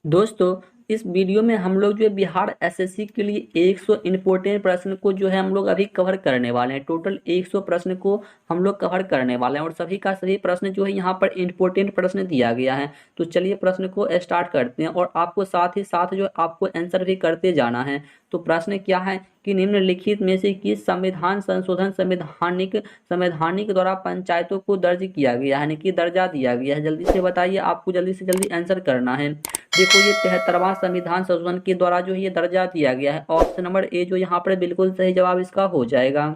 दोस्तों, इस वीडियो में हम लोग जो है बिहार एसएससी के लिए 100 इम्पोर्टेंट प्रश्न को जो है हम लोग अभी कवर करने वाले हैं। टोटल 100 प्रश्न को हम लोग कवर करने वाले हैं और सभी का सभी प्रश्न जो है यहाँ पर इम्पोर्टेंट प्रश्न दिया गया है। तो चलिए प्रश्न को स्टार्ट करते हैं और आपको साथ ही साथ जो आपको आंसर भी करते जाना है। तो प्रश्न क्या है कि निम्नलिखित में से किस संविधान संशोधन संवैधानिक संवैधानिक द्वारा पंचायतों को दर्ज किया गया है, यानी कि दर्जा दिया गया है। जल्दी से बताइए, आपको जल्दी से जल्दी आंसर करना है। देखो, ये 73वां संविधान संशोधन के द्वारा जो ये दर्जा दिया गया है। ऑप्शन नंबर ए जो यहाँ पर बिल्कुल सही जवाब इसका हो जाएगा।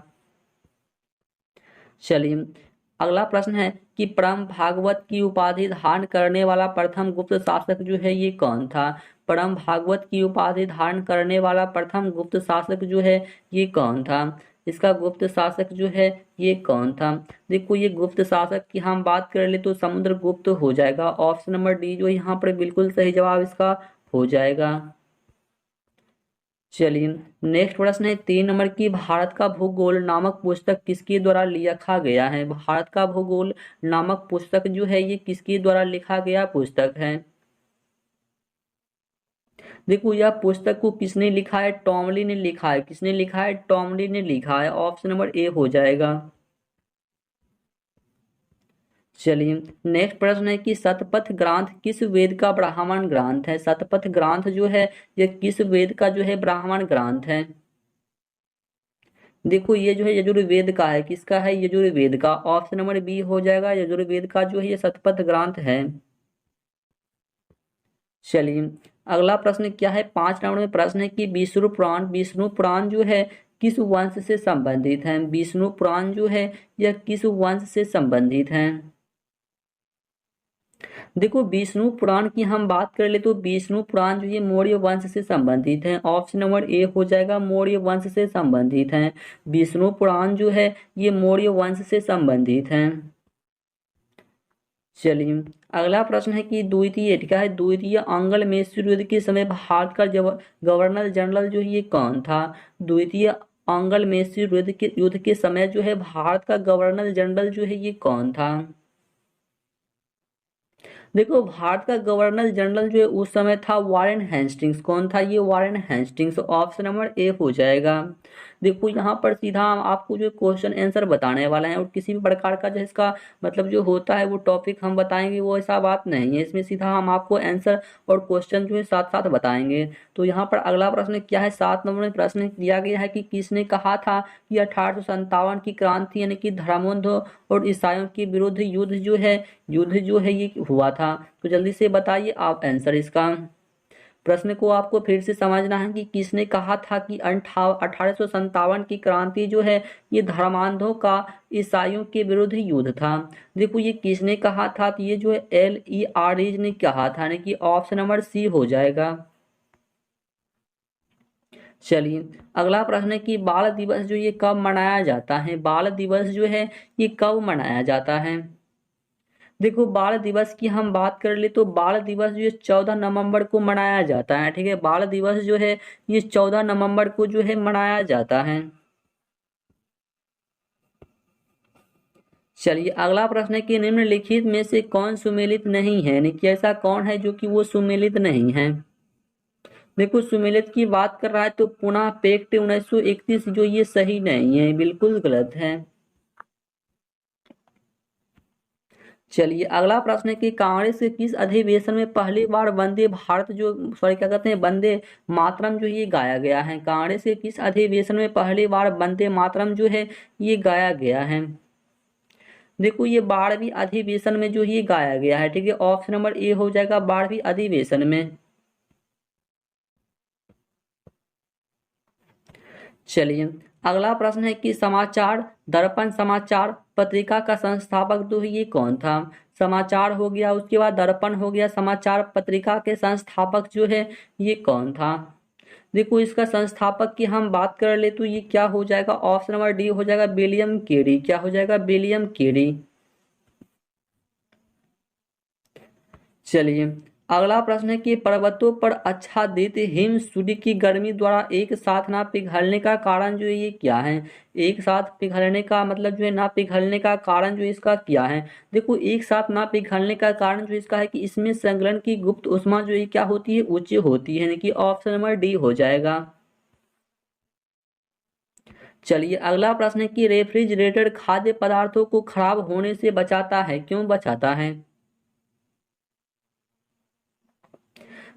चलिए, अगला प्रश्न है कि परम भागवत की उपाधि धारण करने वाला प्रथम गुप्त शासक जो है ये कौन था। परम भागवत की उपाधि धारण करने वाला प्रथम गुप्त शासक जो है ये कौन था। इसका गुप्त शासक जो है ये कौन था। देखो, ये गुप्त शासक की हम बात कर ले तो समुद्रगुप्त हो जाएगा। ऑप्शन नंबर डी जो यहाँ पर बिल्कुल सही जवाब इसका हो जाएगा। चलिए, नेक्स्ट प्रश्न है 3 नंबर की भारत का भूगोल नामक पुस्तक किसके द्वारा लिखा गया है। भारत का भूगोल नामक पुस्तक जो है ये किसके द्वारा लिखा गया पुस्तक है। देखो, यह पुस्तक को किसने लिखा है, टॉमली ने लिखा है। किसने लिखा है, टॉमली ने लिखा है। ऑप्शन नंबर ए हो जाएगा। चलिए, नेक्स्ट प्रश्न है कि शतपथ ग्रंथ किस वेद का ब्राह्मण ग्रंथ है। शतपथ ग्रंथ जो है ये किस वेद का जो है ब्राह्मण ग्रंथ है। देखो, ये जो है यजुर्वेद का है। किसका है, यजुर्वेद का। ऑप्शन नंबर बी हो जाएगा। यजुर्वेद का जो है ये शतपथ ग्रंथ है। चलिए, अगला प्रश्न क्या है, 5 नंबर में प्रश्न है कि विष्णु पुराण जो है किस वंश से संबंधित है। विष्णु पुराण जो है यह किस वंश से संबंधित है। देखो, विष्णु पुराण की हम बात कर ले तो विष्णु पुराण जो ये मौर्य वंश से संबंधित है। ऑप्शन नंबर ए हो जाएगा, मौर्य वंश से संबंधित है। विष्णु पुराण जो है ये मौर्य वंश से संबंधित है। चलिए, अगला प्रश्न है कि द्वितीय क्या है, द्वितीय आंग्ल मैसूर युद्ध के समय भारत का गवर्नर जनरल जो है ये कौन था। द्वितीय आंग्ल मैसूर युद्ध के समय जो है भारत का गवर्नर जनरल जो है ये कौन था। देखो, भारत का गवर्नर जनरल जो है उस समय था वारेन हेस्टिंग्स। कौन था ये, Warren Hastings. Option number A हो जाएगा। देखो, यहाँ पर सीधा हम आपको जो क्वेश्चन आंसर बताने वाला है और किसी भी प्रकार का जो इसका मतलब जो होता है वो टॉपिक हम बताएंगे, वो ऐसा बात नहीं है। इसमें सीधा हम आपको आंसर और क्वेश्चन जो है साथ साथ बताएंगे। तो यहाँ पर अगला प्रश्न क्या है, 7 नंबर में प्रश्न दिया गया है कि किसने कहा था कि 1857 की क्रांति यानी कि धर्मोत्थान और ईसाइयों के विरुद्ध युद्ध जो है ये हुआ था। तो जल्दी से बताइए आप आंसर इसका। प्रश्न को आपको फिर से समझना है कि किसने कहा था कि 1857 की क्रांति जो है ये धर्मांधों का ईसाइयों के विरुद्ध युद्ध था। देखो, ये किसने कहा था, तो ये जो है LEREज ने कहा था, यानी कि ऑप्शन नंबर सी हो जाएगा। चलिए, अगला प्रश्न है कि बाल दिवस जो ये कब मनाया जाता है। बाल दिवस जो है ये कब मनाया जाता है। देखो, बाल दिवस की हम बात कर ले तो बाल दिवस जो है 14 नवंबर को मनाया जाता है। ठीक है, बाल दिवस जो है ये 14 नवंबर को जो है मनाया जाता है। चलिए, अगला प्रश्न है कि निम्नलिखित में से कौन सुमेलित नहीं है, यानी कि ऐसा कौन है जो कि वो सुमेलित नहीं है। देखो, सुमेलित की बात कर रहा है तो पुनः पैक्ट 1931 जो ये सही नहीं है, बिल्कुल गलत है। चलिए, अगला प्रश्न है कि कांग्रेस के किस अधिवेशन में पहली बार वंदे भारत जो सॉरी क्या कहते हैं वंदे मातरम जो ये गाया गया है। कांग्रेस के किस अधिवेशन में पहली बार वंदे मातरम जो है ये गाया गया है। देखो, ये 12वीं अधिवेशन में जो ये गाया गया है। ठीक है, ऑप्शन नंबर ए हो जाएगा, 12वीं अधिवेशन में। चलिए, अगला प्रश्न है कि समाचार दर्पण समाचार पत्रिका का संस्थापक जो है ये कौन था। समाचार हो गया, उसके बाद दर्पण हो गया, समाचार पत्रिका के संस्थापक जो है ये कौन था। देखो, इसका संस्थापक की हम बात कर ले तो ये क्या हो जाएगा, ऑप्शन नंबर डी हो जाएगा, विलियम केरी। क्या हो जाएगा, विलियम केरी। चलिए, अगला प्रश्न है कि पर्वतों पर आच्छादित हिम सूर्य की गर्मी द्वारा एक साथ ना पिघलने का कारण जो है ये क्या है। एक साथ पिघलने का मतलब जो है ना पिघलने का कारण जो इसका क्या है। देखो एक साथ ना पिघलने का कारण जो इसका है कि इसमें संगलन की गुप्त ऊष्मा जो है क्या होती है, उच्च होती है, यानी कि ऑप्शन नंबर डी हो जाएगा। चलिए अगला प्रश्न है कि रेफ्रिजरेटर खाद्य पदार्थों को खराब होने से बचाता है, क्यों बचाता है।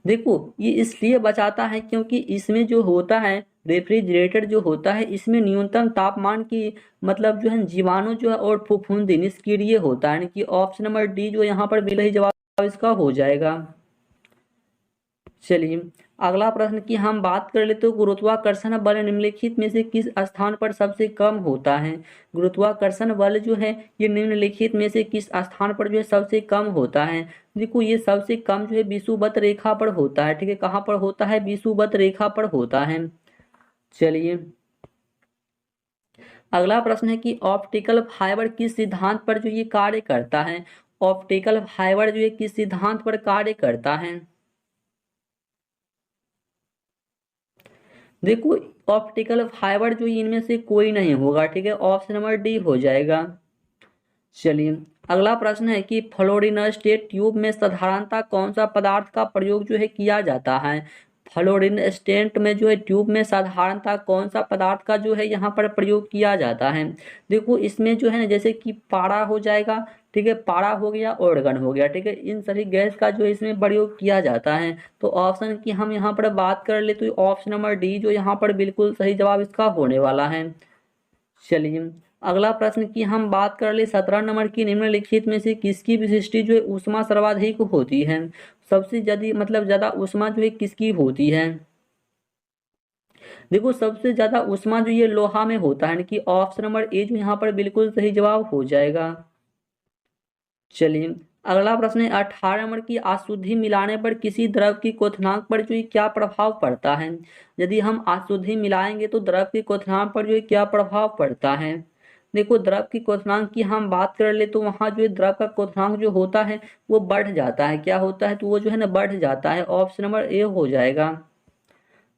देखो ये इसलिए बचाता है क्योंकि इसमें जो होता है, रेफ्रिजरेटर जो होता है इसमें न्यूनतम तापमान की मतलब जो है जीवाणु जो है और फफूंदी निष्क्रिय होता है, यानी कि ऑप्शन नंबर डी जो यहाँ पर बिल्कुल ही जवाब इसका हो जाएगा। चलिए अगला प्रश्न की हम बात कर ले तो गुरुत्वाकर्षण बल निम्नलिखित में से किस स्थान पर सबसे कम होता है। गुरुत्वाकर्षण बल जो है ये निम्नलिखित में से किस स्थान पर जो है सबसे कम होता है। देखो ये सबसे कम जो है विषुवत रेखा पर होता है, ठीक है, कहाँ पर होता है, विषुवत रेखा पर होता है। चलिए अगला प्रश्न है कि ऑप्टिकल फाइबर किस सिद्धांत पर जो ये कार्य करता है। ऑप्टिकल फाइबर जो है किस सिद्धांत पर कार्य करता है। देखो ऑप्टिकल फाइबर जो इनमें से कोई नहीं होगा, ठीक है, ऑप्शन नंबर डी हो जाएगा। चलिए अगला प्रश्न है कि फ्लोरिनस्टेट ट्यूब में साधारणतः कौन सा पदार्थ का प्रयोग जो है किया जाता है। फ्लोरिनस्टेट में जो है ट्यूब में साधारणतः कौन सा पदार्थ का जो है यहाँ पर प्रयोग किया जाता है। देखो इसमें जो है ना जैसे कि पारा हो जाएगा, ठीक है, पारा हो गया, ऑर्गन हो गया, ठीक है, इन सभी गैस का जो है इसमें प्रयोग किया जाता है। तो ऑप्शन की हम यहाँ पर बात कर ले तो ऑप्शन नंबर डी जो यहाँ पर बिल्कुल सही जवाब इसका होने वाला है। चलिए अगला प्रश्न की हम बात कर ले 17 नंबर की निम्नलिखित में से किसकी विशिष्टि जो है ऊष्मा सर्वाधिक होती है। सबसे ज्यादा ऊष्मा जो है किसकी होती है। देखो सबसे ज्यादा ऊष्मा जो ये लोहा में होता है, यानी कि ऑप्शन नंबर ए जो यहाँ पर बिल्कुल सही जवाब हो जाएगा। चलिए अगला प्रश्न है 18 नंबर की अशुद्धि मिलाने पर किसी द्रव की क्वथनांक पर जो है क्या प्रभाव पड़ता है। यदि हम अशुद्धि मिलाएंगे तो द्रव के क्वथनांक पर जो है क्या प्रभाव पड़ता है। देखो द्रव की क्वथनांक की हम बात कर ले तो वहां जो है द्रव का क्वथनांक जो होता है वो बढ़ जाता है, क्या होता है, तो वो जो है ना बढ़ जाता है, ऑप्शन नंबर ए हो जाएगा।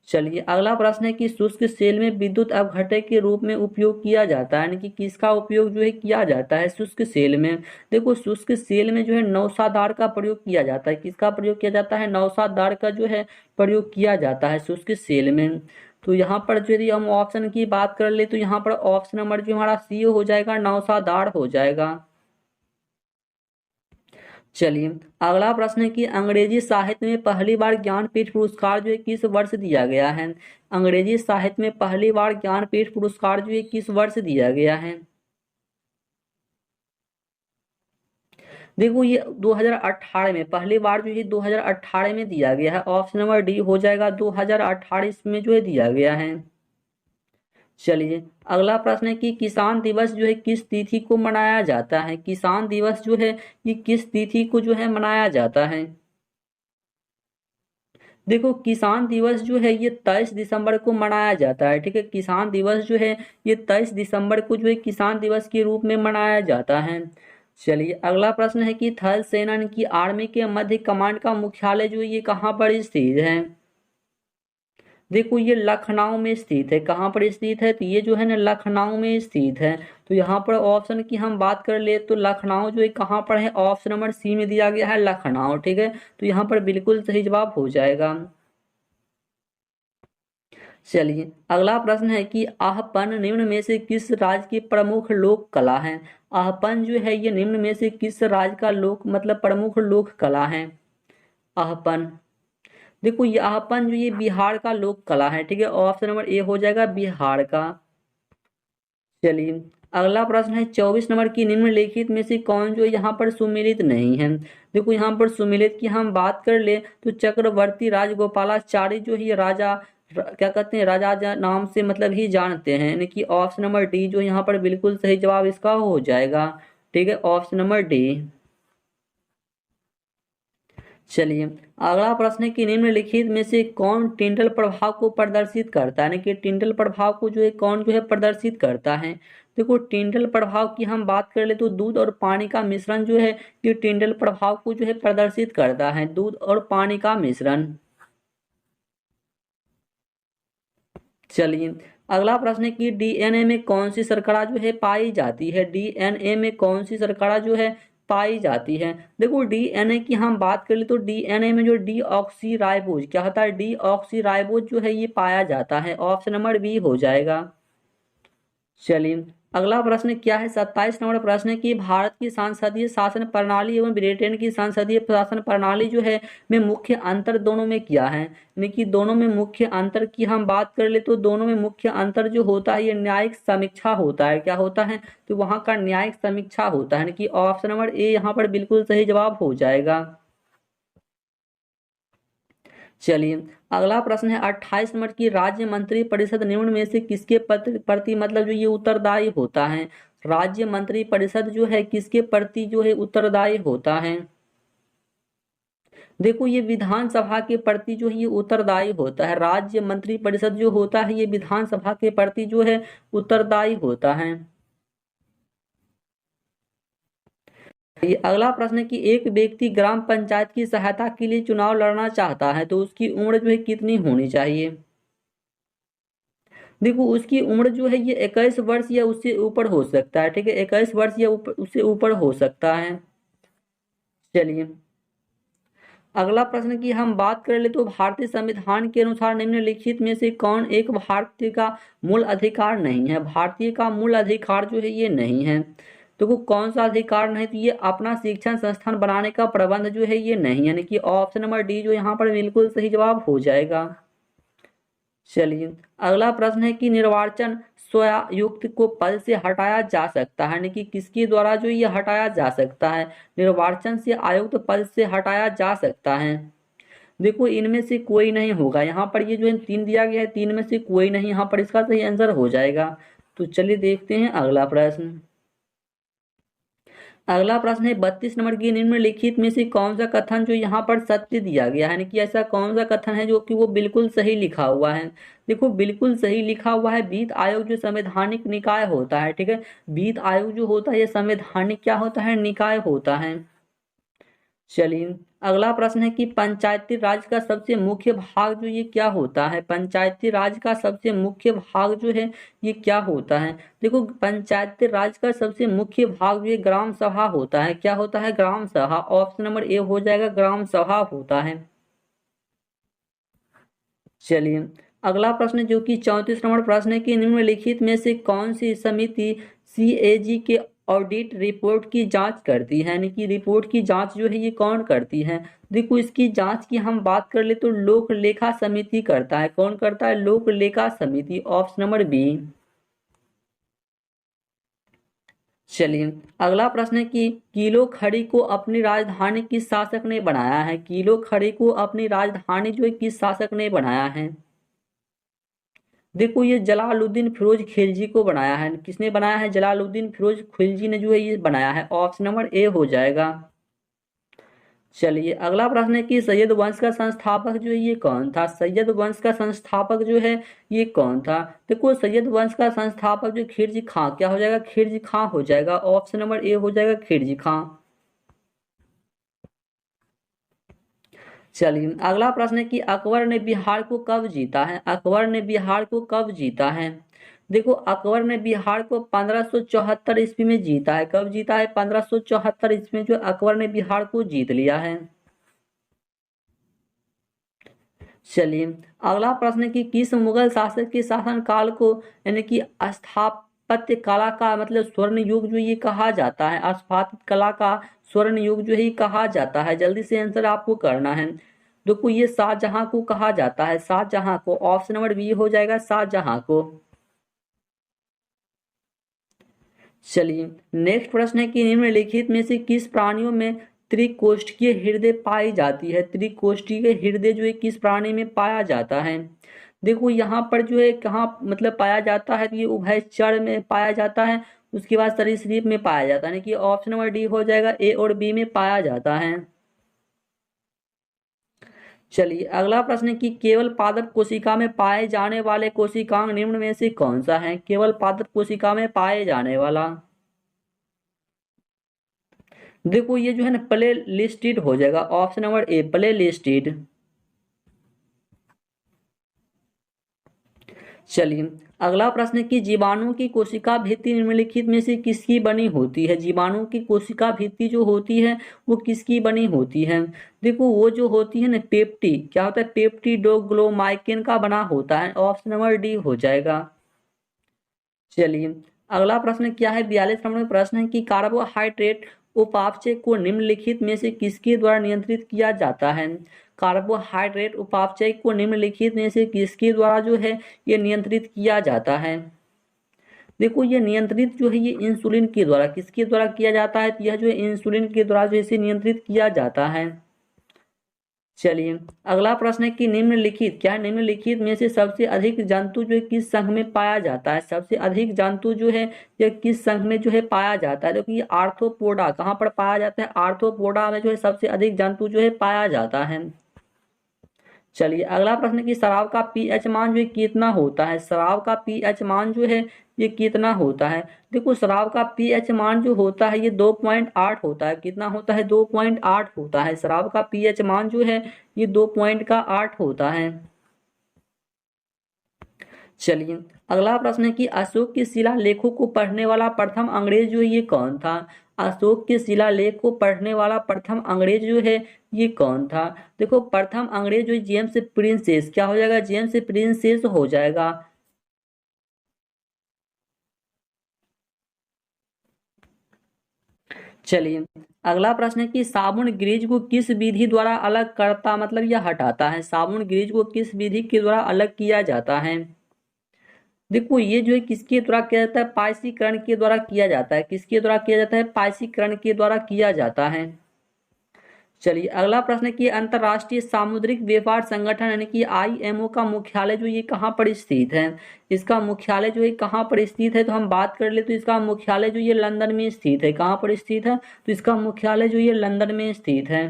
चलिए अगला प्रश्न है कि शुष्क सेल में विद्युत अपघटक के रूप में उपयोग किया जाता है, यानी कि किसका उपयोग जो है किया जाता है शुष्क सेल में। देखो शुष्क सेल में जो है नौसादार का प्रयोग किया जाता है, किसका प्रयोग किया जाता है, नौसादार का जो है प्रयोग किया जाता है शुष्क सेल में। तो यहाँ पर जो यदि हम ऑप्शन की बात कर ले तो यहाँ पर ऑप्शन नंबर जो हमारा सी हो जाएगा, नौसादार हो जाएगा। चलिए अगला प्रश्न है कि अंग्रेजी साहित्य में पहली बार ज्ञानपीठ पुरस्कार जो है किस वर्ष दिया गया है। अंग्रेजी साहित्य में पहली बार ज्ञानपीठ पुरस्कार जो है किस वर्ष दिया गया है। देखो ये 2018 में पहली बार जो है 2018 में दिया गया है, ऑप्शन नंबर डी हो जाएगा, 2018 में जो है दिया गया है। चलिए अगला प्रश्न है कि किसान दिवस जो है किस तिथि को मनाया जाता है। किसान दिवस जो है ये किस तिथि को जो है मनाया जाता है। देखो किसान दिवस जो है ये 23 दिसंबर को मनाया जाता है, ठीक है, किसान दिवस जो है ये 23 दिसंबर को जो है किसान दिवस के रूप में मनाया जाता है। चलिए अगला प्रश्न है कि थल सेना की आर्मी के मध्य कमांड का मुख्यालय जो है ये कहाँ पर स्थित है। देखो ये लखनऊ में स्थित है, कहाँ पर स्थित है, तो ये जो है ना लखनऊ में स्थित है। तो यहाँ पर ऑप्शन की हम बात कर ले तो लखनऊ जो है कहाँ पर है, ऑप्शन नंबर सी में दिया गया है लखनऊ, ठीक है, तो यहाँ पर बिल्कुल सही जवाब हो जाएगा। चलिए अगला प्रश्न है कि आहपन निम्न में से किस राज्य की प्रमुख लोक कला है। आहपन जो है ये निम्न में से किस राज्य का लोक मतलब प्रमुख लोक कला है। आहपन, देखो ये आहपन जो ये बिहार का लोक कला है, ठीक है, ऑप्शन नंबर ए हो जाएगा बिहार का। चलिए अगला प्रश्न है 24 नंबर की निम्नलिखित में से कौन जो यहाँ पर सुमिलित नहीं है। देखो यहाँ पर सुमिलित की हम बात कर ले तो चक्रवर्ती राजगोपालाचारी जो ही राजा क्या कहते हैं राजा नाम से मतलब ही जानते हैं, यानी कि ऑप्शन नंबर डी जो यहाँ पर बिल्कुल सही जवाब इसका हो जाएगा, ठीक है, ऑप्शन नंबर डी। चलिए, अगला प्रश्न है कि निम्नलिखित में से कौन टिंडल प्रभाव को प्रदर्शित करता है, यानी कि टिंडल प्रभाव को जो है कौन जो है प्रदर्शित करता है। देखो, टिंडल प्रभाव की हम बात कर ले तो दूध और पानी का मिश्रण जो है ये टिंडल प्रभाव को जो है प्रदर्शित करता है, दूध और पानी का मिश्रण। चलिए, अगला प्रश्न है कि डीएनए में कौन सी शर्करा जो है पाई जाती है, डीएनए में कौन सी शर्करा जो है पाई जाती है। देखो, डीएनए की हम बात कर ले तो डीएनए में जो डीऑक्सी क्या होता है, डीऑक्सी जो है ये पाया जाता है, ऑप्शन नंबर बी हो जाएगा। चलिए, अगला प्रश्न क्या है, 27 नंबर प्रश्न है कि भारत की संसदीय शासन प्रणाली एवं ब्रिटेन की संसदीय शासन प्रणाली जो है में मुख्य अंतर दोनों में क्या है, यानी कि दोनों में मुख्य अंतर की हम बात कर ले तो दोनों में मुख्य अंतर जो होता है ये न्यायिक समीक्षा होता है, क्या होता है, तो वहाँ का न्यायिक समीक्षा होता है, यानी कि ऑप्शन नंबर ए यहाँ पर बिल्कुल सही जवाब हो जाएगा। चलिए, अगला प्रश्न है 28 नंबर की, राज्य मंत्री परिषद निम्न में से किसके प्रति मतलब जो ये उत्तरदायी होता है, राज्य मंत्री परिषद जो है किसके प्रति जो है उत्तरदायी होता है। देखो, ये विधानसभा के प्रति जो है ये उत्तरदायी होता है, राज्य मंत्री परिषद जो होता है ये विधानसभा के प्रति जो है उत्तरदायी होता है। ये अगला प्रश्न है कि एक व्यक्ति ग्राम पंचायत की सहायता के लिए चुनाव लड़ना चाहता है तो उसकी उम्र जो है कितनी होनी चाहिए। देखो, उसकी उम्र जो है ये 21 वर्ष या उससे ऊपर हो सकता है, ठीक है, 21 वर्ष या उससे ऊपर हो सकता है। चलिए, अगला प्रश्न की हम बात कर ले तो भारतीय संविधान के अनुसार निम्नलिखित में से कौन एक भारतीय का मूल अधिकार नहीं है, भारतीय का मूल अधिकार जो है ये नहीं है। तो कौन सा अधिकार नहीं, तो ये अपना शिक्षण संस्थान बनाने का प्रबंध जो है ये नहीं, यानी कि ऑप्शन नंबर डी जो यहाँ पर बिल्कुल सही जवाब हो जाएगा। चलिए, अगला प्रश्न है कि निर्वाचन स्वायुक्त को पद से हटाया जा सकता है, यानी कि किसके द्वारा जो ये हटाया जा सकता है, निर्वाचन से आयुक्त पद से हटाया जा सकता है। देखो, इनमें से कोई नहीं होगा, यहाँ पर ये जो है तीन दिया गया है, तीन में से कोई नहीं, यहाँ पर इसका सही आंसर हो जाएगा। तो चलिए देखते हैं अगला प्रश्न। अगला प्रश्न है 32 नंबर की, निम्नलिखित में से कौन सा कथन जो यहाँ पर सत्य दिया गया है, यानी कि ऐसा कौन सा कथन है जो कि वो बिल्कुल सही लिखा हुआ है। देखो, बिल्कुल सही लिखा हुआ है, वित्त आयोग जो संवैधानिक निकाय होता है, ठीक है, वित्त आयोग जो होता है ये संवैधानिक क्या होता है, निकाय होता है। चलिए, अगला प्रश्न है कि पंचायती राज का सबसे मुख्य भाग जो ये क्या होता है, पंचायती राज का सबसे मुख्य भाग जो है ये क्या होता है। देखो, पंचायती राज का सबसे मुख्य भाग जो है ग्राम सभा होता है, क्या होता है, ग्राम सभा, ऑप्शन नंबर ए हो जाएगा, ग्राम सभा होता है। चलिए, अगला प्रश्न जो कि 34 नंबर प्रश्न है कि निम्नलिखित में से कौन सी समिति सीएजी के ऑडिट रिपोर्ट की जांच करती है, यानी कि रिपोर्ट की जांच जो है ये कौन करती है। देखो, इसकी जांच की हम बात कर ले तो लोक लेखा समिति करता है, कौन करता है, लोक लेखा समिति, ऑप्शन नंबर बी। चलिए, अगला प्रश्न है कि किलो खड़ी को अपनी राजधानी किस शासक ने बनाया है, किलो खड़ी को अपनी राजधानी जो है किस शासक ने बनाया है। देखो, ये जलालुद्दीन फिरोज खिलजी को बनाया है, किसने बनाया है, जलालुद्दीन फिरोज खिलजी ने जो है ये बनाया है, ऑप्शन नंबर ए हो जाएगा। चलिए, अगला प्रश्न है कि सैयद वंश का संस्थापक जो है ये कौन था, सैयद वंश का संस्थापक जो है ये कौन था। देखो, सैयद वंश का संस्थापक जो खिलजी खां, क्या हो जाएगा, खिलजी खां हो जाएगा, ऑप्शन नंबर ए हो जाएगा, खिलजी खां। चलिए, अगला प्रश्न है कि अकबर ने बिहार को कब जीता है, अकबर ने बिहार को कब जीता है। देखो, अकबर ने बिहार को 1574 ईस्वी में जीता है, कब जीता है, 1574 ईस्वी में जो अकबर ने बिहार को जीत लिया है। चलिए, अगला प्रश्न है कि किस मुगल शासक के शासन काल को यानी कि स्थापत्य कला का मतलब स्वर्ण युग जो ये कहा जाता है, स्थापत्य कला का स्वर्ण युग जो है कहा जाता है, जल्दी से आंसर आपको करना है। देखो, ये शाहजहां को कहा जाता है, शाहजहां को, ऑप्शन नंबर बी हो जाएगा, शाहजहां को। चलिए, नेक्स्ट प्रश्न है कि निम्नलिखित में से किस प्राणियों में त्रिकोष्ठीय हृदय पाई जाती है, त्रिकोष्ठीय हृदय जो है किस प्राणी में पाया जाता है। देखो, यहाँ पर जो है कहाँ मतलब पाया जाता है, तो ये उभयचर में पाया जाता है, उसके बाद सरीसृप में पाया जाता है, यानी कि ऑप्शन नंबर डी हो जाएगा, ए और बी में पाया जाता है। चलिए अगला प्रश्न है कि केवल पादप कोशिका में पाए जाने वाले कोशिकांग निम्न में से कौन सा है? केवल पादप कोशिका में पाए जाने वाला, देखो ये जो है ना प्ले लिस्टेड हो जाएगा, option number a play listed. चलिए अगला प्रश्न है कि जीवाणु की कोशिका भित्ति निम्नलिखित में से किसकी बनी होती है? जीवाणु की कोशिका भित्ति जो होती है वो किसकी बनी होती है? देखो वो जो होती है ना पेप्टी, क्या होता है, पेप्टिडोग्लोमाइकिन का बना होता है, ऑप्शन नंबर डी हो जाएगा। चलिए अगला प्रश्न क्या है, 42 नंबर में प्रश्न है कि कार्बोहाइड्रेट उपापचय को निम्नलिखित में से किसके द्वारा नियंत्रित किया जाता है? कार्बोहाइड्रेट उपापचय को निम्नलिखित में से किसके द्वारा जो है ये नियंत्रित किया जाता है? देखो ये नियंत्रित जो है ये इंसुलिन के द्वारा, किसके द्वारा किया जाता है? यह जो है इंसुलिन के द्वारा जो इसे नियंत्रित किया जाता है। चलिए अगला प्रश्न है कि निम्नलिखित क्या है, निम्नलिखित में से सबसे अधिक जंतु जो है किस संघ में पाया जाता है? सबसे अधिक जंतु जो है ये किस संघ में जो है पाया जाता है? देखो ये आर्थ्रोपोडा कहाँ पर पाया जाता है? आर्थ्रोपोडा में जो है सबसे अधिक जंतु जो है पाया जाता है। चलिए अगला प्रश्न कि शराब का पीएच मान जो है कितना होता है? शराब का पीएच मान जो है ये कितना होता है? देखो शराब का पीएच मान जो होता है ये 2.8 होता है। कितना होता है? 2.8 होता है। शराब का पीएच मान जो है ये 2.8 होता है। चलिए अगला प्रश्न है कि अशोक के शिलालेखों को पढ़ने वाला प्रथम अंग्रेज जो है ये कौन था? अशोक के शिलालेख को पढ़ने वाला प्रथम अंग्रेज जो है ये कौन था? देखो प्रथम अंग्रेज जो है जेम्स प्रिंसेस, क्या हो जाएगा? जेम्स प्रिंसेस हो जाएगा। चलिए अगला प्रश्न है कि साबुन ग्रीज को किस विधि द्वारा अलग करता मतलब यह हटाता है? साबुन ग्रीज को किस विधि के द्वारा अलग किया जाता है? देखो ये जो है किसके द्वारा किया जाता है? पाइसीकरण के द्वारा किया जाता है। किसके द्वारा किया जाता है? पाइसीकरण के द्वारा किया जाता है। चलिए अगला प्रश्न है कि अंतर्राष्ट्रीय सामुद्रिक व्यापार संगठन यानी कि आईएमओ का मुख्यालय जो ये कहाँ पर स्थित है? इसका मुख्यालय जो है कहाँ पर स्थित है? तो हम बात कर ले तो इसका मुख्यालय जो ये लंदन में स्थित है। कहाँ पर स्थित है? तो इसका मुख्यालय जो ये लंदन में स्थित है।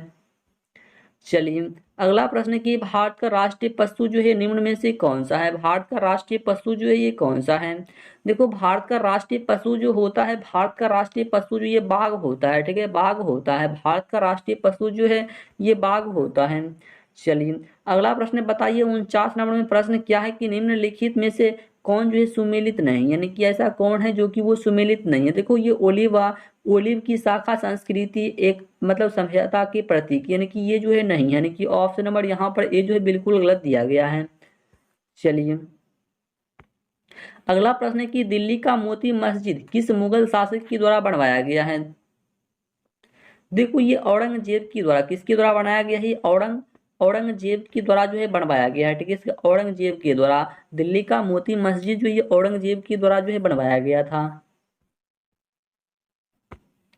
चलिए अगला प्रश्न है कि भारत का राष्ट्रीय पशु जो है निम्न में से कौन सा है? भारत का राष्ट्रीय पशु जो है ये कौन सा है? देखो भारत का राष्ट्रीय पशु जो होता है, भारत का राष्ट्रीय पशु जो ये बाघ होता है। ठीक है, बाघ होता है। भारत का राष्ट्रीय पशु जो है ये बाघ होता है। चलिए अगला प्रश्न बताइए, 49 नंबर में प्रश्न क्या है कि निम्नलिखित में से कौन जो है सुमेलित नहीं, यानी कि ऐसा कौन है जो कि वो सुमेलित नहीं है? देखो ये ओलिव की शाखा संस्कृति एक मतलब सभ्यता के प्रतीक, यानी कि ये जो है नहीं, यानी कि ऑप्शन नंबर यहाँ पर ए जो है बिल्कुल गलत दिया गया है। चलिए अगला प्रश्न है कि दिल्ली का मोती मस्जिद किस मुगल शासक के द्वारा बनवाया गया है? देखो ये औरंगजेब के द्वारा, किसके द्वारा बनाया गया है? औरंगजेब के द्वारा जो है बनवाया गया है। ठीक है, इसके औरंगजेब के द्वारा दिल्ली का मोती मस्जिद जो ये औरंगजेब के द्वारा जो है बनवाया गया था।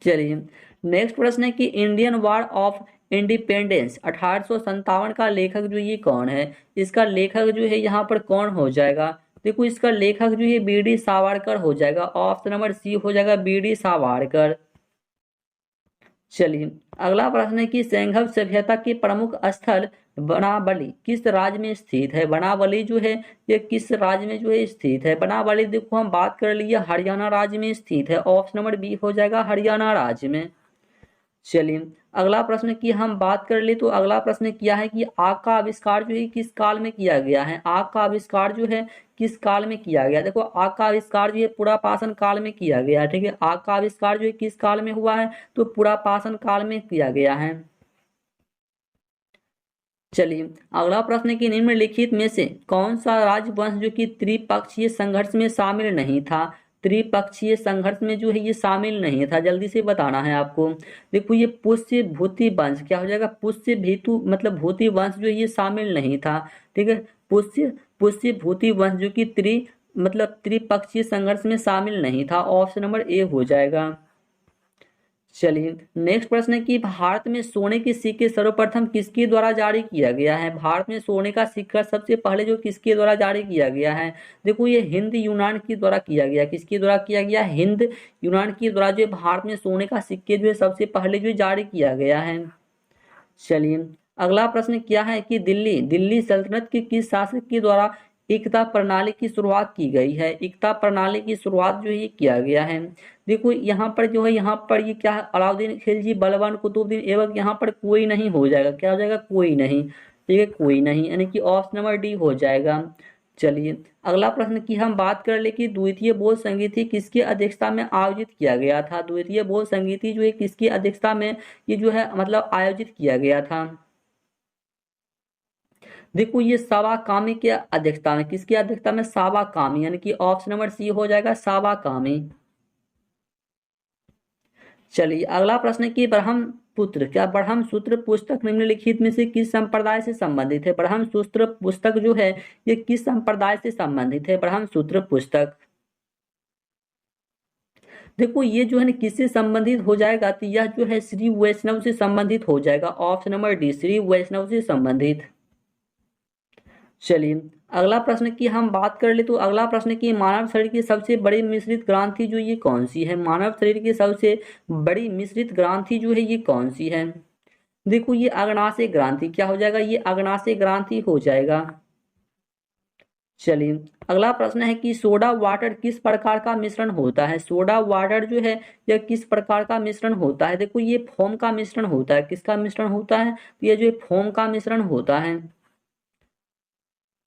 चलिए नेक्स्ट प्रश्न है कि इंडियन वॉर ऑफ इंडिपेंडेंस 1857 का लेखक जो ये कौन है? इसका लेखक जो है यहाँ पर कौन हो जाएगा? देखो इसका लेखक जो है बी डी सावरकर हो जाएगा। ऑप्शन नंबर सी हो जाएगा बी डी सावरकर। चलिए अगला प्रश्न है कि सिंघम सभ्यता के प्रमुख स्थल बनावली किस राज्य में स्थित है? बनावली जो है ये किस राज्य में जो है स्थित है? बनावली देखो हम बात कर लिए हरियाणा राज्य में स्थित है। ऑप्शन नंबर बी हो जाएगा हरियाणा राज्य में। चलिए अगला प्रश्न की हम बात कर ले तो अगला प्रश्न क्या है कि आग का आविष्कार जो है किस काल में किया गया है? आग का आविष्कार जो है किस काल में किया गया? देखो आग का आविष्कार जो है पुरापाषाण काल में किया गया है। ठीक है, आग का आविष्कार जो है किस काल में हुआ है? तो पुरापाषाण काल में किया गया है। चलिए अगला प्रश्न कि निम्नलिखित में से कौन सा राजवंश जो कि त्रिपक्षीय संघर्ष में शामिल नहीं था? त्रिपक्षीय संघर्ष में जो है ये शामिल नहीं था, जल्दी से बताना है आपको। देखो ये पुष्य भूति वंश, क्या हो जाएगा? पुष्य भीतु मतलब भूति वंश जो है ये शामिल नहीं था। ठीक है, पुष्य पुष्य भूति वंश जो कि मतलब त्रिपक्षीय संघर्ष में शामिल नहीं था। ऑप्शन नंबर ए हो जाएगा। चलिए नेक्स्ट प्रश्न है कि भारत में सोने के सिक्के सर्वप्रथम किसके द्वारा जारी किया गया है? भारत में सोने का सिक्का सबसे पहले जो किसके द्वारा जारी किया गया है? देखो ये हिंद यूनान के द्वारा किया गया। किसके द्वारा किया गया? हिंद यूनान के द्वारा जो है भारत में सोने का सिक्के जो है सबसे पहले जो जारी किया गया है। चलिए अगला प्रश्न क्या है कि दिल्ली दिल्ली सल्तनत के किस शासक के द्वारा एकता प्रणाली की शुरुआत की गई है? एकता प्रणाली की शुरुआत जो है ये किया गया है। देखो यहाँ पर जो है, यहाँ पर ये क्या है, अलाउद्दीन खिलजी, बलबन, कुतुबुद्दीन ऐबक, यहाँ पर कोई नहीं हो जाएगा। क्या हो जाएगा? कोई नहीं। ठीक है, कोई नहीं, यानी कि ऑप्शन नंबर डी हो जाएगा। चलिए अगला प्रश्न की हम बात कर ले कि द्वितीय बोध संगीति किसकी अध्यक्षता में आयोजित किया गया था? द्वितीय बोध संगीति जो है किसकी अध्यक्षता में ये जो है मतलब आयोजित किया गया था? देखो ये सावा कामी की अध्यक्षता में, किसकी अध्यक्षता में? सावा कामी, यानी कि ऑप्शन नंबर सी हो जाएगा, सावा कामी। चलिए अगला प्रश्न की ब्रह्मपुत्र, क्या ब्रह्मसूत्र पुस्तक निम्नलिखित में से किस संप्रदाय से संबंधित है? ब्रह्मसूत्र पुस्तक जो है ये किस संप्रदाय से संबंधित है? ब्रह्मसूत्र पुस्तक, देखो ये जो है ना किससे संबंधित हो जाएगा, तो यह जो है श्री वैष्णव से संबंधित हो जाएगा। ऑप्शन नंबर डी, श्री वैष्णव से संबंधित। चलिए अगला प्रश्न की हम बात कर ले तो अगला प्रश्न की मानव शरीर की सबसे बड़ी मिश्रित ग्रंथि जो ये कौन सी है? मानव शरीर की सबसे बड़ी मिश्रित ग्रंथि जो है ये कौन सी है? देखो ये अग्नाशय ग्रंथि, क्या हो जाएगा? ये अग्नाशय ग्रंथि हो जाएगा। चलिए अगला प्रश्न है कि सोडा वाटर किस प्रकार का मिश्रण होता है? सोडा वाटर जो है यह किस प्रकार का मिश्रण होता है? देखो ये फोम का मिश्रण होता है। किसका मिश्रण होता है? तो ये जो है फोम का मिश्रण होता है।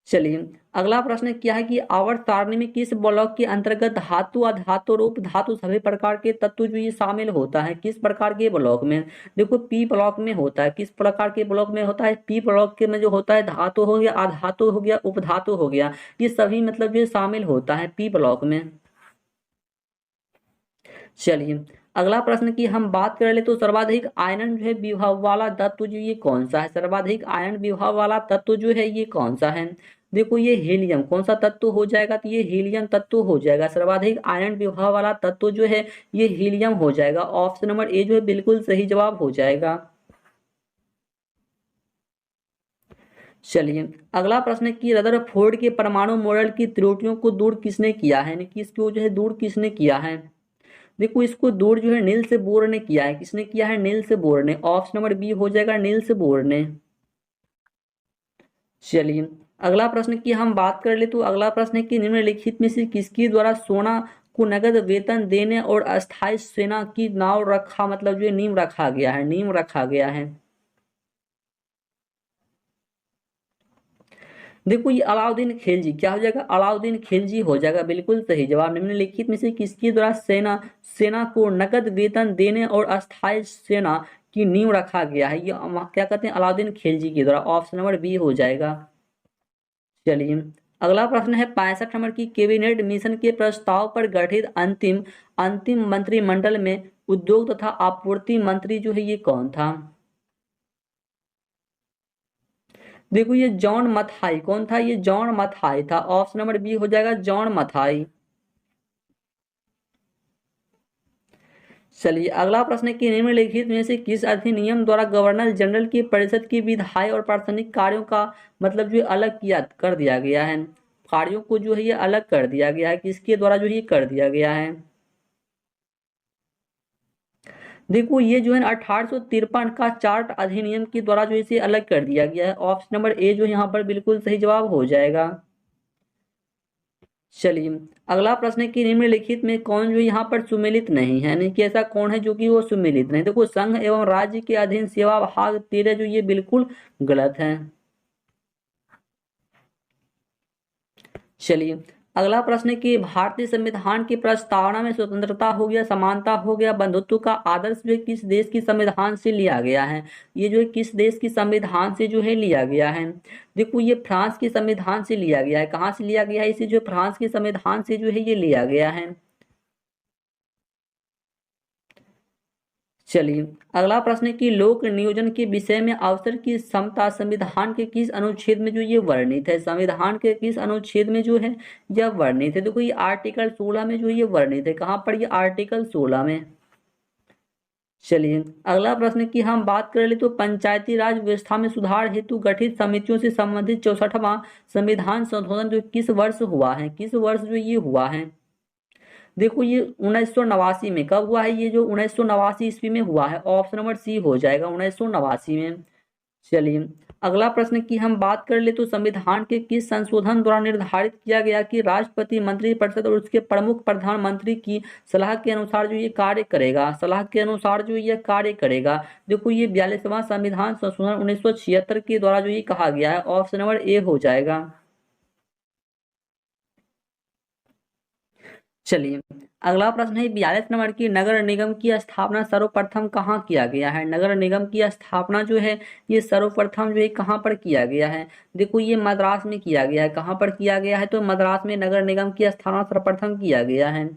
चलिए अगला प्रश्न क्या है कि आवर्त सारणी में किस ब्लॉक के अंतर्गत धातु, अधातु, रूप धातु सभी प्रकार के तत्व जो ये शामिल होता है? किस प्रकार के ब्लॉक में? देखो पी ब्लॉक में होता है। किस प्रकार के ब्लॉक में होता है? पी ब्लॉक के में जो होता है धातु हो गया, अधातु हो गया, उपधातु हो गया, ये सभी मतलब जो शामिल होता है पी ब्लॉक में। चलिए अगला प्रश्न की हम बात कर ले तो सर्वाधिक आयरन जो है विभव वाला तत्व जो ये कौन सा है? सर्वाधिक आयरन विभव वाला तत्व जो है ये कौन सा है? देखो ये हीलियम, कौन सा तत्व हो जाएगा? तो ये हीलियम तत्व हो जाएगा। सर्वाधिक आयरन विभव वाला तत्व जो है ये हीलियम हो जाएगा। ऑप्शन नंबर ए जो है बिल्कुल सही जवाब हो जाएगा। चलिए अगला प्रश्न की रदरफोर्ड के परमाणु मॉडल की त्रुटियों को दूर किसने किया है? यानी कि इसको जो है दूर किसने किया है? देखो इसको दूर जो है नील्स बोर ने किया है। किसने किया है? नील्स बोर ने। ऑप्शन नंबर बी हो जाएगा, नील्स बोर ने। चलिए अगला प्रश्न की हम बात कर ले तो अगला प्रश्न है कि निम्नलिखित में से किसके द्वारा सोना को नगद वेतन देने और अस्थायी सेना की नाव रखा मतलब जो है नींव रखा गया है? नींव रखा गया है। देखो ये अलाउद्दीन खिलजी, क्या हो जाएगा? अलाउद्दीन खिलजी हो जाएगा बिल्कुल सही जवाब। निम्नलिखित में से किसके द्वारा सेना सेना को नगद वेतन देने और अस्थायी सेना की नींव रखा गया है? ये क्या कहते हैं? अलाउद्दीन खिलजी के द्वारा। ऑप्शन नंबर बी हो जाएगा। चलिए अगला प्रश्न है 65 नंबर की कैबिनेट मिशन के प्रस्ताव पर गठित अंतिम अंतिम मंत्रिमंडल में उद्योग तथा आपूर्ति मंत्री जो है ये कौन था? देखो ये जॉन मथाई, कौन था? ये जॉन मथाई था। ऑप्शन नंबर बी हो जाएगा, जॉन मथाई। चलिए अगला प्रश्न है कि निम्नलिखित में से किस अधिनियम द्वारा गवर्नर जनरल की परिषद की विधायी और प्राथमिक कार्यों का मतलब जो है अलग किया कर दिया गया है? कार्यों को जो है ये अलग कर दिया गया है। किसके द्वारा जो है ये कर दिया गया है? देखो ये जो है 1853 का चार्ट अधिनियम के द्वारा जो है इसे अलग कर दिया गया है। ऑप्शन नंबर ए जो है यहाँ पर बिल्कुल सही जवाब हो जाएगा। चलिए अगला प्रश्न है कि निम्नलिखित में कौन जो यहाँ पर सुमेलित नहीं है? यानी कि ऐसा कौन है जो कि वो सुमेलित नहीं? देखो संघ एवं राज्य के अधीन सेवा भाग 13 जो ये बिल्कुल गलत है। चलिए अगला प्रश्न है कि भारतीय संविधान की प्रस्तावना में स्वतंत्रता हो गया, समानता हो गया, बंधुत्व का आदर्श जो है किस देश की संविधान से लिया गया है? ये जो है किस देश की संविधान से जो है लिया गया है? देखो ये फ्रांस की संविधान से लिया गया है। कहाँ से लिया गया है? इसे जो फ्रांस की संविधान से जो है ये लिया गया है। चलिए अगला प्रश्न है कि लोक नियोजन के विषय में अवसर की समता संविधान के किस अनुच्छेद में जो ये वर्णित है? संविधान के किस अनुच्छेद में जो है यह वर्णित है? देखो ये आर्टिकल 16 में जो ये वर्णित है। कहाँ पर? ये आर्टिकल 16 में। चलिए अगला प्रश्न की हम बात कर ले तो पंचायती राज व्यवस्था में सुधार हेतु गठित समितियों से संबंधित 64वां संविधान संशोधन जो किस वर्ष हुआ है? किस वर्ष जो ये हुआ है? देखो ये 1989 में। कब हुआ है? ये जो 1989 ईस्वी में हुआ है। ऑप्शन नंबर सी हो जाएगा, 1989 में। चलिए अगला प्रश्न की हम बात कर ले तो संविधान के किस संशोधन द्वारा निर्धारित किया गया कि राष्ट्रपति मंत्रिपरिषद और उसके प्रमुख प्रधानमंत्री की सलाह के अनुसार जो ये कार्य करेगा, सलाह के अनुसार जो ये कार्य करेगा। देखो ये 42वां संविधान संशोधन 1976 के द्वारा जो ये कहा गया है, ऑप्शन नंबर ए हो जाएगा। चलिए अगला प्रश्न है 42 नंबर की, नगर निगम की स्थापना सर्वप्रथम कहाँ किया गया है। नगर निगम की स्थापना जो है ये सर्वप्रथम जो है कहाँ पर किया गया है। देखो ये मद्रास में किया गया है। कहाँ पर किया गया है, तो मद्रास में नगर निगम की स्थापना सर्वप्रथम किया गया है।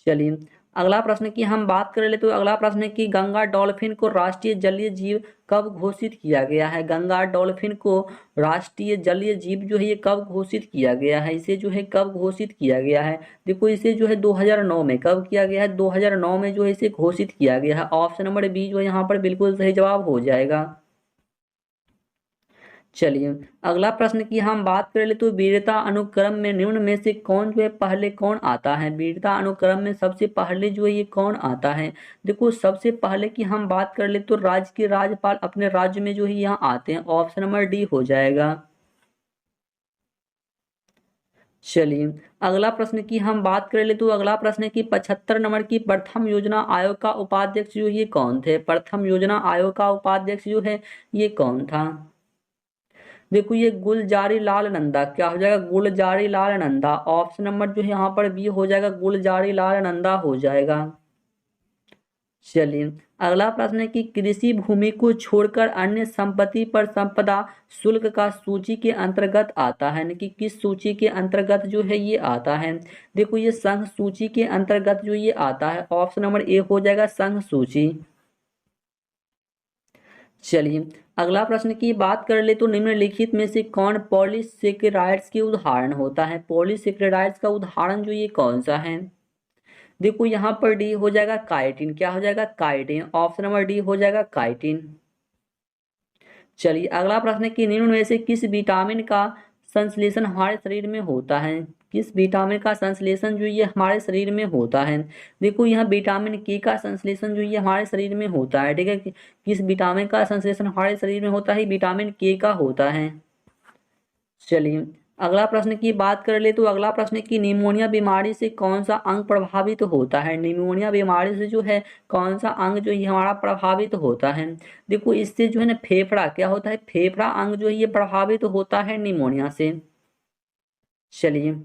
चलिए अगला प्रश्न की हम बात कर ले तो अगला प्रश्न है कि गंगा डॉल्फिन को राष्ट्रीय जलीय जीव कब घोषित किया गया है। गंगा डॉल्फिन को राष्ट्रीय जलीय जीव जो है ये कब घोषित किया गया है, इसे जो है कब घोषित किया गया है। देखो इसे जो है 2009 में, कब किया गया है, 2009 में जो है इसे घोषित किया गया है। ऑप्शन नंबर बी जो है यहाँ पर बिल्कुल सही जवाब हो जाएगा। चलिए अगला प्रश्न की हम बात कर ले तो वीरता अनुक्रम में निम्न में से कौन जो है पहले कौन आता है। वीरता अनुक्रम में सबसे पहले जो है ये कौन आता है। देखो सबसे पहले की हम बात कर ले तो राज्य के राज्यपाल अपने राज्य में जो है यहाँ आते हैं। ऑप्शन नंबर डी हो जाएगा। चलिए अगला प्रश्न की हम बात कर ले तो अगला प्रश्न है कि 75 नंबर की प्रथम योजना आयोग का उपाध्यक्ष जो ये कौन थे। प्रथम योजना आयोग का उपाध्यक्ष जो है ये कौन था। देखो ये गुलजारी लाल नंदा, क्या हो जाएगा, गुलजारी लाल नंदा। ऑप्शन नंबर जो है यहाँ पर बी हो जाएगा, गुलजारी लाल नंदा हो जाएगा। चलिए अगला प्रश्न है कि कृषि भूमि को छोड़कर अन्य संपत्ति पर संपदा शुल्क का सूची के अंतर्गत आता है, यानी कि किस सूची के अंतर्गत जो है ये आता है। देखो ये संघ सूची के अंतर्गत जो ये आता है। ऑप्शन नंबर ए हो जाएगा, संघ सूची। चलिए अगला प्रश्न की बात कर ले तो निम्नलिखित में से कौन पॉलीसेकेराइड्स के उदाहरण होता है। पॉलीसेकेराइड्स का उदाहरण जो ये कौन सा है। देखो यहाँ पर डी हो जाएगा काइटिन, क्या हो जाएगा, काइटिन। ऑप्शन नंबर डी हो जाएगा काइटिन। चलिए अगला प्रश्न है कि निम्न में से किस विटामिन का संश्लेषण हमारे शरीर में होता है। किस विटामिन का संश्लेषण जो ये हमारे शरीर में होता है। देखो यहाँ विटामिन के का संश्लेषण जो ये हमारे शरीर में होता है, ठीक है। किस विटामिन का संश्लेषण हमारे शरीर में होता है, विटामिन के का होता है। चलिए अगला प्रश्न की बात कर ले तो अगला प्रश्न है कि निमोनिया बीमारी से कौन सा अंग प्रभावित होता है। निमोनिया बीमारी से जो है कौन सा अंग जो ये हमारा प्रभावित होता है। देखो इससे जो है ना फेफड़ा, क्या होता है, फेफड़ा अंग जो है ये प्रभावित होता है निमोनिया से। चलिए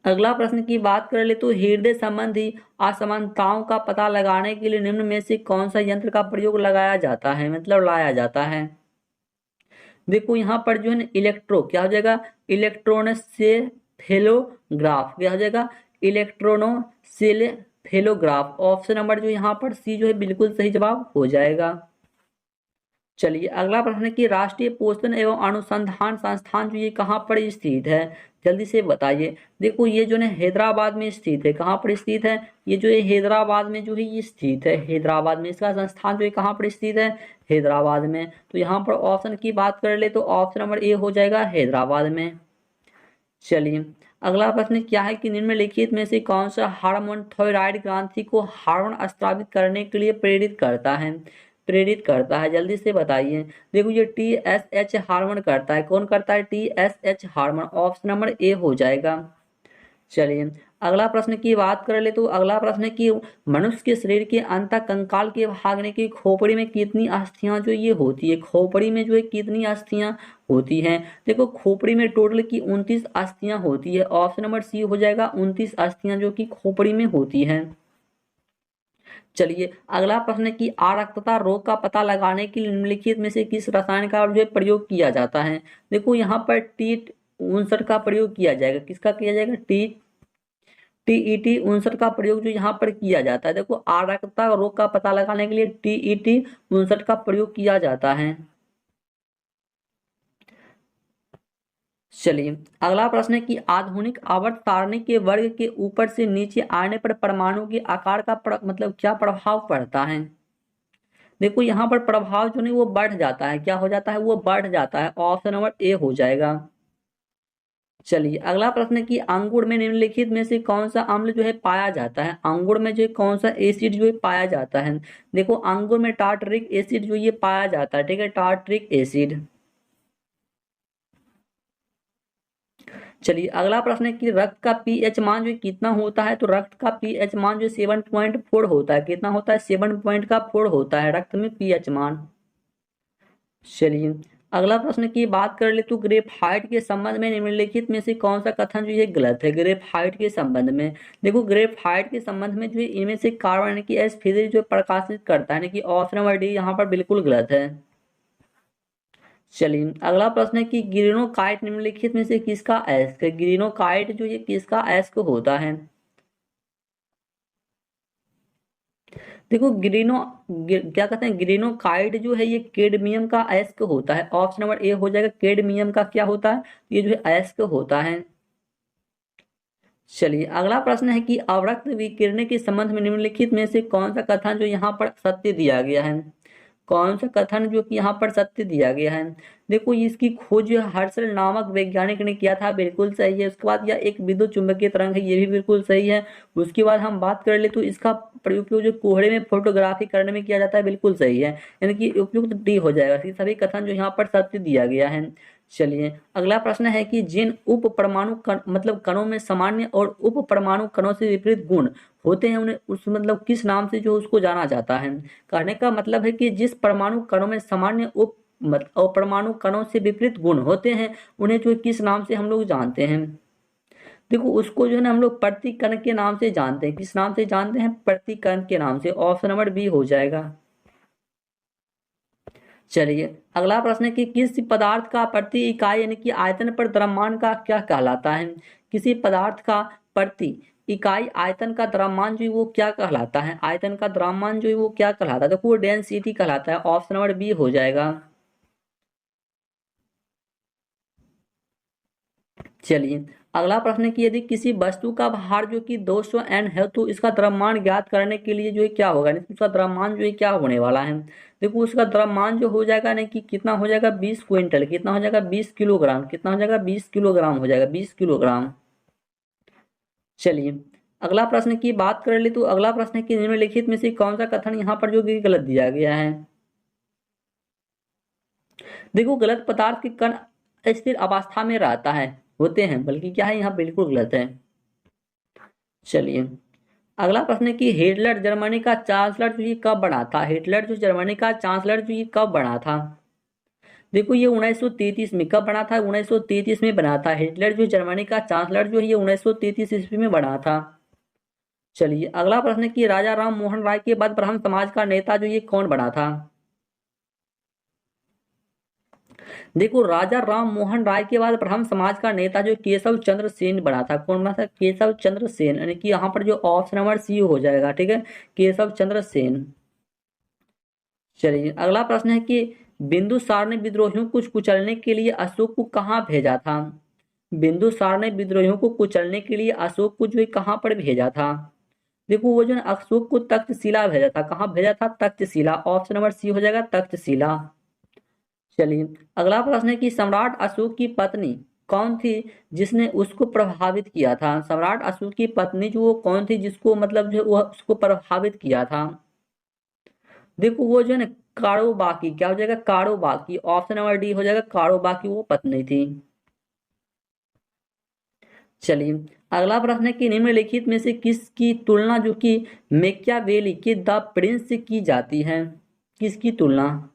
अगला प्रश्न की बात कर ले तो हृदय संबंधी असमानताओं का पता लगाने के लिए निम्न में से कौन सा यंत्र का प्रयोग लगाया जाता है, मतलब लाया जाता है। देखो यहाँ पर जो है ना इलेक्ट्रो, क्या हो जाएगा, इलेक्ट्रोनसेफेलोग्राफ, क्या हो जाएगा, इलेक्ट्रोनोसेफेलोग्राफ। ऑप्शन नंबर जो यहाँ पर सी जो है बिल्कुल सही जवाब हो जाएगा। चलिए अगला प्रश्न है कि राष्ट्रीय पोषण एवं अनुसंधान संस्थान जो ये कहाँ पर स्थित है, जल्दी से बताइए। देखो ये जो है हैदराबाद में स्थित है। कहाँ पर स्थित है, ये जो है हैदराबाद में जो है ये स्थित है। हैदराबाद में इसका संस्थान जो है कहाँ पर स्थित है, हैदराबाद में। तो यहाँ पर ऑप्शन की बात कर ले तो ऑप्शन नंबर ए हो जाएगा, हैदराबाद में। चलिए अगला प्रश्न क्या है कि निम्नलिखित में से कौन सा हार्मोन थायराइड ग्रंथि को हार्मोन स्रावित करने के लिए प्रेरित करता है, प्रेरित करता है, जल्दी से बताइए। देखो ये TSH हार्मोन करता है। कौन करता है, TSH hormone. Option number A हो जाएगा। चलिए अगला प्रश्न की बात कर ले तो अगला प्रश्न है कि मनुष्य के शरीर के अंत कंकाल के भागने की खोपड़ी में कितनी अस्थियां जो ये होती है। खोपड़ी में जो है कितनी अस्थियां होती हैं। देखो खोपड़ी में टोटल की 29 अस्थियां होती है। ऑप्शन नंबर सी हो जाएगा, 29 अस्थियां जो कि खोपड़ी में होती हैं। चलिए अगला प्रश्न है कि आरक्तता रोग का पता लगाने के लिए निम्नलिखित में से किस रसायन का जो है प्रयोग किया जाता है। देखो यहाँ पर T59 का प्रयोग किया जाएगा। किसका किया जाएगा, TET59 का प्रयोग जो यहाँ पर किया जाता है। देखो आरक्तता रोग का पता लगाने के लिए TET59 का प्रयोग किया जाता है। चलिए अगला प्रश्न है कि आधुनिक आवर्त सारणी के वर्ग के ऊपर से नीचे आने पर परमाणु के आकार का मतलब क्या प्रभाव पड़ता है। देखो यहाँ पर प्रभाव जो नहीं वो बढ़ जाता है। क्या हो जाता है, वो बढ़ जाता है। ऑप्शन नंबर ए हो जाएगा। चलिए अगला प्रश्न है कि अंगूर में निम्नलिखित में से कौन सा अम्ल जो है पाया जाता है, अंगूर में जो कौन सा एसिड जो है पाया जाता है। देखो अंगूर में टार्टरिक एसिड जो ये पाया जाता है, ठीक है, टार्टरिक एसिड। चलिए अगला प्रश्न है कि रक्त का पीएच मान जो कितना होता है, तो रक्त का पीएच मान जो 7.4 होता है, कितना होता है, 7.4 होता है रक्त में पीएच मान। चलिए अगला प्रश्न की बात कर ले तो ग्रेफाइट के संबंध में निम्नलिखित में से कौन सा कथन जो ये गलत है, ग्रेफाइट के संबंध में। देखो ग्रेफाइट के संबंध में जो है इनमें से कार्बन यानी कि एस फिजिक्स जो प्रकाशित करता है, यानी कि ऑप्शन नंबर डी यहाँ पर बिल्कुल गलत है। चलिए अगला प्रश्न है कि ग्रीनोकाइट निम्नलिखित में से किसका अयस्क है, ग्रीनोकाइट जो ये किसका अयस्क होता है। देखो क्या कहते हैं, ग्रीनोकाइट जो है ये कैडमियम का अयस्क होता है, ऑप्शन नंबर ए हो जाएगा, कैडमियम का क्या होता है, ये जो है अयस्क होता है। चलिए अगला प्रश्न है कि अवरक्त विकिरण के संबंध में निम्नलिखित में से कौन सा कथन जो यहाँ पर सत्य दिया गया है, कौन सा कथन जो कि यहाँ पर सत्य दिया गया है। देखो इसकी खोज हर्षल नामक वैज्ञानिक ने किया था, बिल्कुल सही है। उसके बाद यह एक विद्युत चुंबकीय तरंग है, ये भी बिल्कुल सही है। उसके बाद हम बात कर ले तो इसका प्रयोग जो कोहरे में फोटोग्राफी करने में किया जाता है, बिल्कुल सही है, यानी कि उपयुक्त डी हो जाएगा। ये सभी कथन जो यहाँ पर सत्य दिया गया है। चलिए अगला प्रश्न है कि जिन उप परमाणु मतलब कणों में सामान्य और उप परमाणु कणों से विपरीत गुण होते हैं उन्हें उस मतलब किस नाम से जो उसको जाना जाता है। कहने का मतलब है कि जिस परमाणु कणों में सामान्य उप और परमाणु कणों से विपरीत गुण होते हैं उन्हें जो किस नाम से हम लोग जानते हैं। देखो उसको जो है ना हम लोग प्रतिकण के नाम से जानते हैं, किस नाम से जानते हैं, प्रतिकण के नाम से। ऑप्शन नंबर बी हो जाएगा। चलिए अगला प्रश्न है कि किसी पदार्थ का प्रति इकाई यानी कि आयतन पर द्रव्यमान का क्या कहलाता है, किसी पदार्थ का प्रति इकाई आयतन का द्रव्यमान जो है वो क्या कहलाता है, आयतन का द्रव्यमान जो है वो क्या कहलाता है, देखो वो डेंसिटी कहलाता है। ऑप्शन नंबर बी हो जाएगा। चलिए अगला प्रश्न है कि यदि किसी वस्तु का भार जो कि 200 एन है तो इसका द्रव्यमान ज्ञात करने के लिए जो है क्या होगा, यानी उसका द्रव्यमान जो है क्या होने वाला है। देखो उसका द्रव्यमान जो हो जाएगा ना कि कितना हो जाएगा, 20 क्विंटल, कितना हो जाएगा, 20 किलोग्राम, कितना हो जाएगा, 20 किलोग्राम हो जाएगा, 20 किलोग्राम। चलिए अगला प्रश्न की बात कर ले तो अगला प्रश्न है कि निम्नलिखित में से कौन सा कथन यहाँ पर जो कि गलत दिया गया है। देखो गलत पदार्थ के कण स्थिर अवस्था में रहता है, होते हैं, बल्कि क्या है यहाँ बिल्कुल गलत है। चलिए अगला प्रश्न है कि हिटलर जर्मनी का चांसलर जो ये कब बना था, हिटलर जो जर्मनी का चांसलर जो ये कब बना था। देखो ये 1933 में, कब बना था, 1933 में बना था। हिटलर जो जर्मनी का चांसलर जो है ये 1933 ईस्वी में बना था। चलिए अगला प्रश्न है कि राजा राम मोहन राय के बाद ब्राह्मण समाज का नेता जो ये कौन बना था। देखो राजा राम मोहन राय के बाद ब्राह्मण समाज का नेता जो केशव चंद्र सेन बना था, कौन बना था, केशव चंद्र सेन, यानी कि यहाँ पर जो ऑप्शन नंबर सी हो जाएगा, ठीक है, केशव चंद्र सेन। चलिए अगला प्रश्न है कि बिंदुसार ने विद्रोहियों को कुचलने के लिए अशोक को कहाँ भेजा था। बिंदुसार ने विद्रोहियों को कुचलने के लिए अशोक को जो है कहाँ पर भेजा था। देखो वो जो है अशोक को तक्षशिला भेजा था, कहाँ भेजा था, तक्षशिला। ऑप्शन नंबर सी हो जाएगा, तक्षशिला। चलिए अगला प्रश्न है कि सम्राट अशोक की पत्नी कौन थी जिसने उसको प्रभावित किया था। सम्राट अशोक की पत्नी जो वो कौन थी जिसको मतलब जो वह उसको प्रभावित किया था। देखो वो जो है ना कारो बाकी, क्या हो जाएगा, कारो बाकी। ऑप्शन नंबर डी हो जाएगा, कारो बाकी वो पत्नी थी। चलिए अगला प्रश्न है कि निम्नलिखित में से किसकी तुलना जो कि मेकियावेली के द प्रिंस से की जाती है, किसकी तुलना।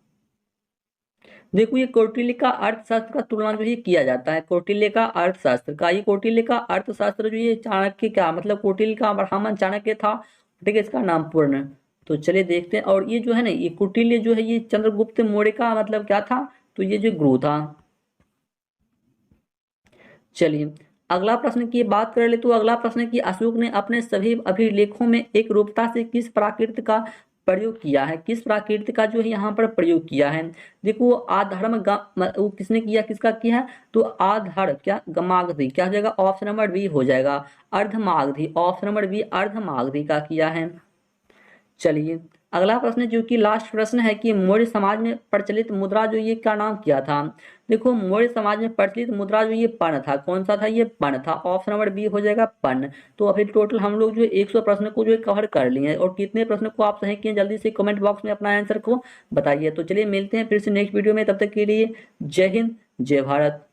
देखो ये कौटिल्य का अर्थशास्त्र का तुलना जो है किया जाता है, कौटिल्य का अर्थशास्त्र का, ये कौटिल्य का अर्थशास्त्र जो ये चाणक्य क्या मतलब कौटिल्य का ब्राह्मण चाणक्य था, ठीक है, इसका नाम पूर्ण। तो चलिए देखते हैं। और ये जो है ना ये कौटिल्य जो है ये चंद्रगुप्त मौर्य का मतलब क्या था, तो ये जो गुरु था। चलिए अगला प्रश्न की बात कर ले तो अगला प्रश्न है कि अशोक ने अपने सभी अभिलेखों में एक रूपता से किस प्राकृत का प्रयोग किया है, किस प्राकृत का जो है यहाँ पर प्रयोग किया है। देखो आधर्म वो किसने किया, किसका किया है, तो आधर क्या गमागधी, क्या हो जाएगा, ऑप्शन नंबर बी हो जाएगा, Ardhamagadhi. Option number B Ardhamagadhi का किया है। चलिए अगला प्रश्न जो कि लास्ट प्रश्न है कि मौर्य समाज में प्रचलित मुद्रा जो ये क्या नाम किया था। देखो मौर्य समाज में प्रचलित मुद्रा जो ये पर्ण था, कौन सा था, ये पर्ण था। ऑप्शन नंबर बी हो जाएगा पर्ण। तो अभी टोटल हम लोग जो 100 प्रश्न को जो कवर कर लिए हैं, और कितने प्रश्न को आप सही किए जल्दी से कमेंट बॉक्स में अपना आंसर को बताइए। तो चलिए मिलते हैं फिर से नेक्स्ट वीडियो में, तब तक के लिए जय हिंद जय भारत।